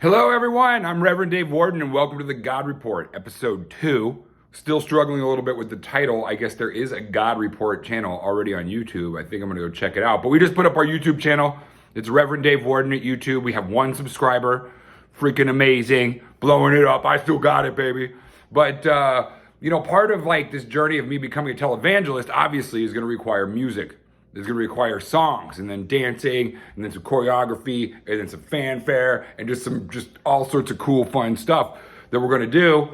Hello, everyone. I'm Reverend Dave Warden, and welcome to the God Report, episode 2. Still struggling a little bit with the title. I guess there is a God Report channel already on YouTube. I think I'm going to go check it out. But we just put up our YouTube channel. It's Reverend Dave Warden at YouTube. We have 1 subscriber. Freaking amazing. Blowing it up. I still got it, baby. But, part of like this journey of me becoming a televangelist obviously is going to require music. It's going to require songs and then dancing and then some choreography and then some fanfare and just all sorts of cool, fun stuff that we're going to do.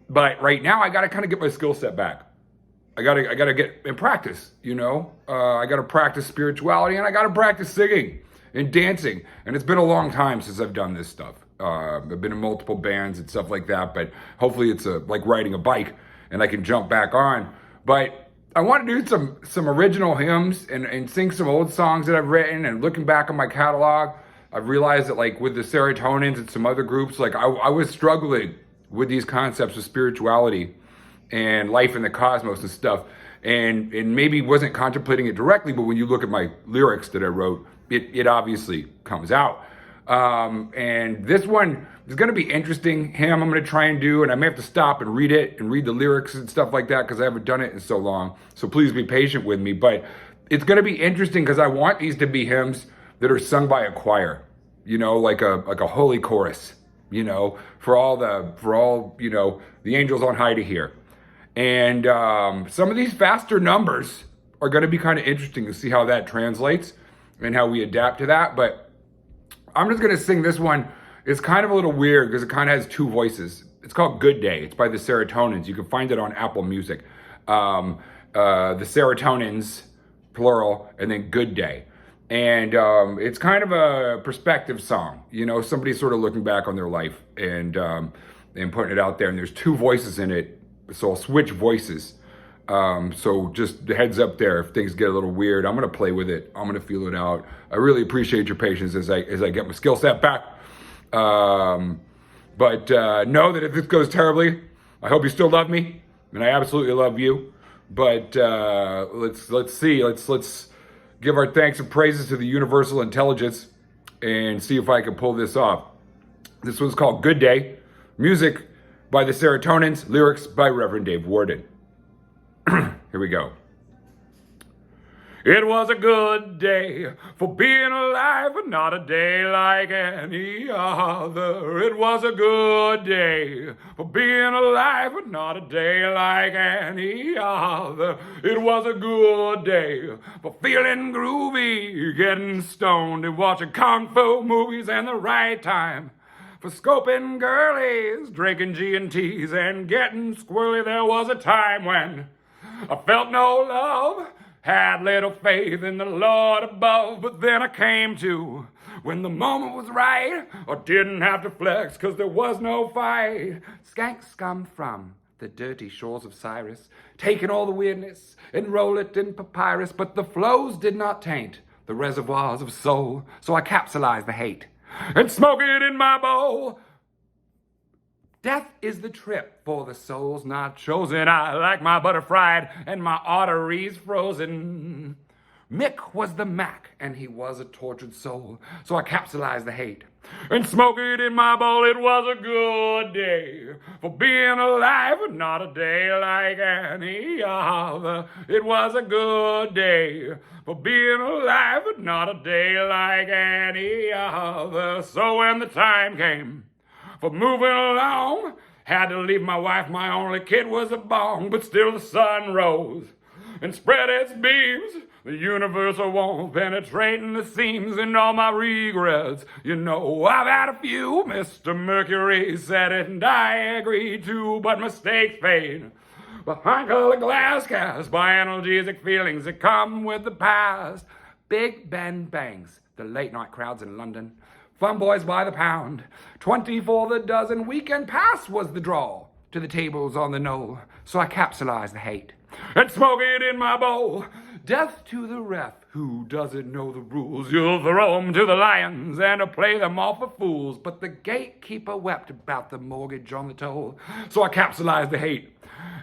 But right now I got to kind of get my skill set back. I got to get in practice, I got to practice spirituality and I got to practice singing and dancing. And it's been a long time since I've done this stuff. I've been in multiple bands and stuff like that, but hopefully it's like riding a bike and I can jump back on. But I want to do some original hymns and sing some old songs that I've written. And looking back on my catalog, I've realized that like with the Serotonins and some other groups, like I was struggling with these concepts of spirituality and life in the cosmos and stuff. And maybe wasn't contemplating it directly, but when you look at my lyrics that I wrote, it obviously comes out. And this one is going to be interesting. Hymn I'm going to try and do, and I may have to stop and read it and read the lyrics and stuff like that because I haven't done it in so long. So please be patient with me. But it's going to be interesting because I want these to be hymns that are sung by a choir, like a holy chorus, for all the angels on high to hear. And some of these faster numbers are going to be kind of interesting to see how that translates and how we adapt to that. But I'm just going to sing this one. It's kind of a little weird because it kind of has 2 voices. It's called Good Day. It's by the Serotonins. You can find it on Apple Music. The Serotonins, plural, and then Good Day. And it's kind of a perspective song. Somebody sort of looking back on their life and putting it out there. And there's 2 voices in it. So I'll switch voices. So just the heads up there, if things get a little weird, I'm going to play with it. I'm going to feel it out. I really appreciate your patience as I get my skill set back. But know that if this goes terribly, I hope you still love me, and I absolutely love you. But let's see. Let's give our thanks and praises to the universal intelligence and see if I can pull this off. This one's called Good Day. Music by the Serotonins. Lyrics by Reverend Dave Warden. Here we go. It was a good day for being alive, but not a day like any other. It was a good day for being alive, but not a day like any other. It was a good day for feeling groovy, getting stoned and watching kung fu movies, and the right time for scoping girlies, drinking G&Ts and getting squirrely. There was a time when I felt no love, had little faith in the Lord above, but then I came to when the moment was right. I didn't have to flex because there was no fight. Skanks come from the dirty shores of Cyrus, taking all the weirdness and roll it in papyrus, but the flows did not taint the reservoirs of soul, so I capsulized the hate and smoke it in my bowl. Death is the trip for the souls not chosen. I like my butter fried and my arteries frozen. Mick was the Mac and he was a tortured soul, so I capsulized the hate and smoke it in my bowl. It was a good day for being alive, but not a day like any other. It was a good day for being alive, but not a day like any other. So when the time came for moving along, had to leave my wife, my only kid was a bong, but still the sun rose and spread its beams, the universal warmth penetrating the seams, and all my regrets, I've had a few. Mr. Mercury said it and I agreed to, but mistakes fade behind colored glass cast by analgesic feelings that come with the past. Big Ben bangs, the late night crowds in London, fun boys by the pound, 20 for the dozen. Weekend pass was the draw to the tables on the knoll, so I capsulized the hate and smoke it in my bowl. Death to the ref who doesn't know the rules. You'll throw 'em to the lions and play them all for fools. But the gatekeeper wept about the mortgage on the toll, so I capsulized the hate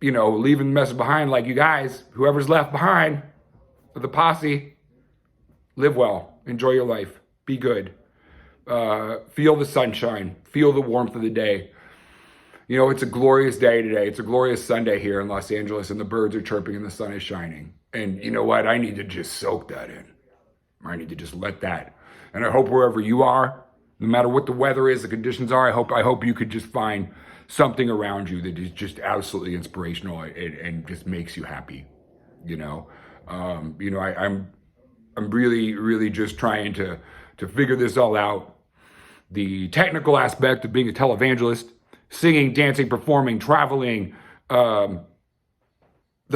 leaving the message behind, like, you guys, whoever's left behind, the posse, live well, enjoy your life, be good, feel the sunshine, feel the warmth of the day. It's a glorious day today. It's a glorious Sunday here in Los Angeles, and the birds are chirping and the sun is shining. And you know what? I need to just soak that in. I need to just let that. And I hope wherever you are, no matter what the weather is, the conditions are, I hope you could just find something around you that is just absolutely inspirational and just makes you happy. I'm really, really just trying to figure this all out. The technical aspect of being a televangelist, singing, dancing, performing, traveling, the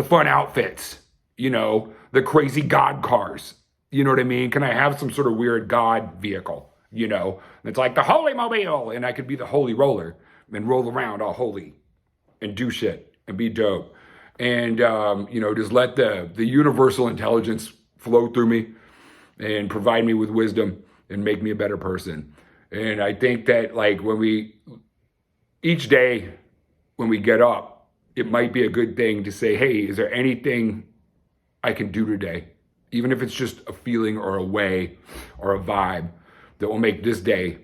fun outfits, the crazy God cars. You know what I mean? Can I have some sort of weird God vehicle? It's like the Holy Mobile, and I could be the Holy Roller and roll around all holy and do shit and be dope. And, just let the universal intelligence flow through me and provide me with wisdom and make me a better person. And I think that, like, each day when we get up, it might be a good thing to say, hey, is there anything I can do today? Even if it's just a feeling or a way or a vibe that will make this day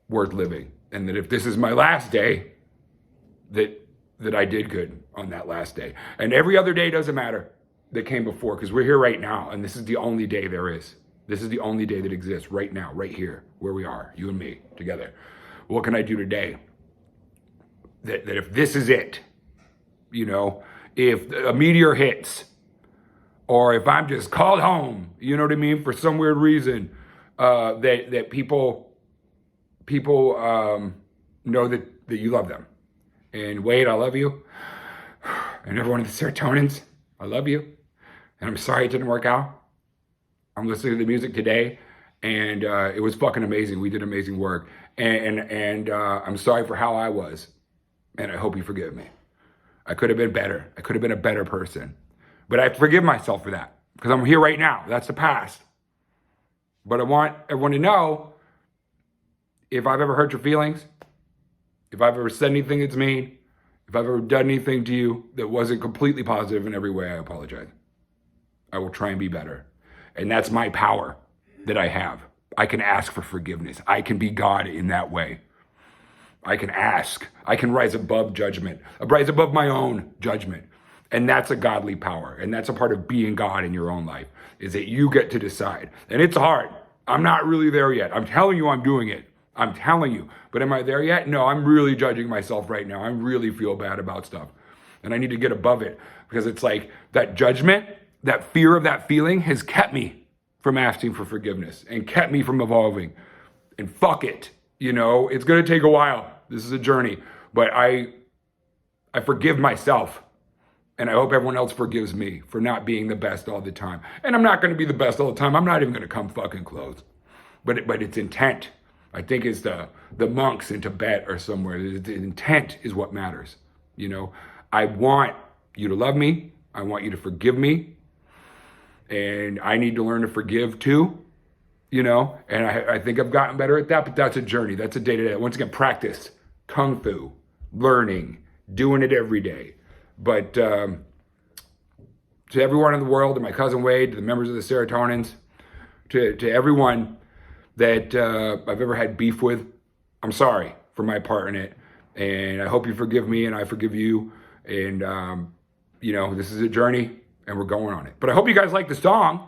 worth living. And that if this is my last day, that I did good on that last day. And every other day doesn't matter that came before, because we're here right now, and this is the only day there is. This is the only day that exists right now, right here, where we are, you and me, together. What can I do today? That if this is it, if a meteor hits, or if I'm just called home, you know what I mean, for some weird reason, that people know that you love them. And Wade, I love you. And everyone at the Serotonins, I love you. And I'm sorry it didn't work out. I'm listening to the music today, and it was fucking amazing. We did amazing work. And I'm sorry for how I was. And I hope you forgive me. I could have been better. I could have been a better person. But I forgive myself for that, because I'm here right now. That's the past. But I want everyone to know, if I've ever hurt your feelings, if I've ever said anything that's mean, if I've ever done anything to you that wasn't completely positive in every way, I apologize. I will try and be better. And that's my power that I have. I can ask for forgiveness. I can be God in that way. I can ask. I can rise above judgment. I rise above my own judgment. And that's a godly power. And that's a part of being God in your own life, is that you get to decide. And it's hard. I'm not really there yet. I'm telling you I'm doing it. I'm telling you. But am I there yet? No, I'm really judging myself right now. I really feel bad about stuff. And I need to get above it, because it's like that judgment, that fear of that feeling has kept me from asking for forgiveness and kept me from evolving. And fuck it. It's going to take a while. This is a journey. But I forgive myself. And I hope everyone else forgives me for not being the best all the time. And I'm not going to be the best all the time. I'm not even going to come fucking close. But it's intent. I think it's the monks in Tibet or somewhere. The intent is what matters. I want you to love me. I want you to forgive me. And I need to learn to forgive too. And I think I've gotten better at that, but that's a journey. That's a day-to-day. Once again, practice, kung fu, learning, doing it every day. But to everyone in the world, to my cousin Wade, to the members of the Serotonins, to everyone that I've ever had beef with, I'm sorry for my part in it. And I hope you forgive me and I forgive you. And, this is a journey and we're going on it. But I hope you guys like the song.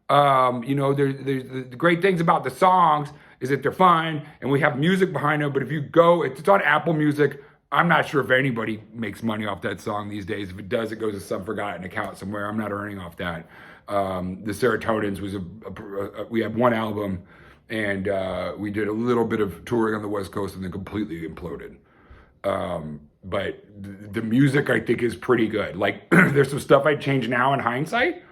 There's the great things about the songs is that they're fun and we have music behind them. But if you go, it's on Apple Music. I'm not sure if anybody makes money off that song these days. If it does, it goes to some forgotten account somewhere. I'm not earning off that. The Serotonins was we had one album, and we did a little bit of touring on the West Coast and then completely imploded. But the music, I think, is pretty good. Like, there's some stuff I'd change now in hindsight,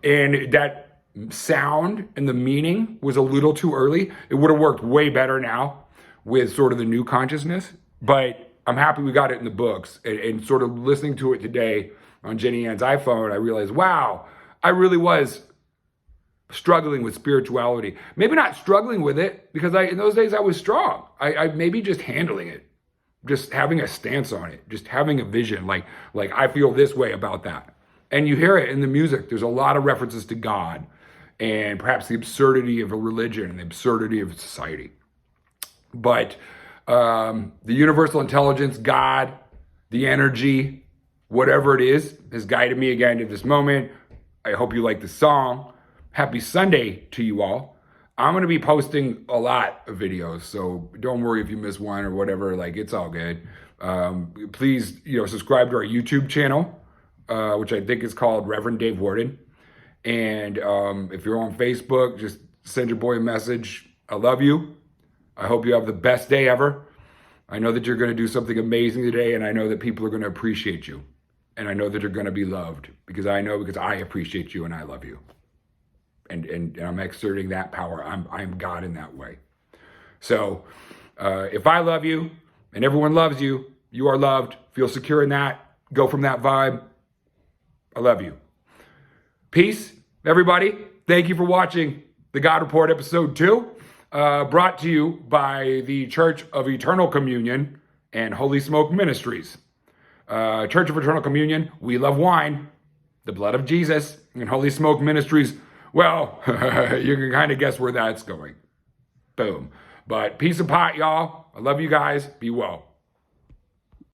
and that sound and the meaning was a little too early. It would have worked way better now with sort of the new consciousness, but I'm happy we got it in the books. And sort of listening to it today on Jenny Ann's iPhone, I realized, wow, I really was struggling with spirituality. Maybe not struggling with it, because in those days I was strong. I maybe just handling it. just having a stance on it, just having a vision, like I feel this way about that. And you hear it in the music. There's a lot of references to God and perhaps the absurdity of a religion and the absurdity of society. But the universal intelligence, God, the energy, whatever it is, has guided me again to this moment. I hope you like the song. Happy Sunday to you all. I'm going to be posting a lot of videos, so don't worry if you miss one or whatever. Like, it's all good. Please, subscribe to our YouTube channel, which I think is called Reverend Dave Warden. And if you're on Facebook, just send your boy a message. I love you. I hope you have the best day ever. I know that you're going to do something amazing today, and I know that people are going to appreciate you. And I know that you're going to be loved because I appreciate you and I love you. And I'm exerting that power. I'm God in that way. So if I love you and everyone loves you, you are loved. Feel secure in that. Go from that vibe. I love you. Peace, everybody. Thank you for watching the God Report episode 2, brought to you by the Church of Eternal Communion and Holy Smoke Ministries. Church of Eternal Communion, we love wine, the blood of Jesus, and Holy Smoke Ministries. Well, you can kind of guess where that's going. Boom. But peace and pot, y'all. I love you guys. Be well.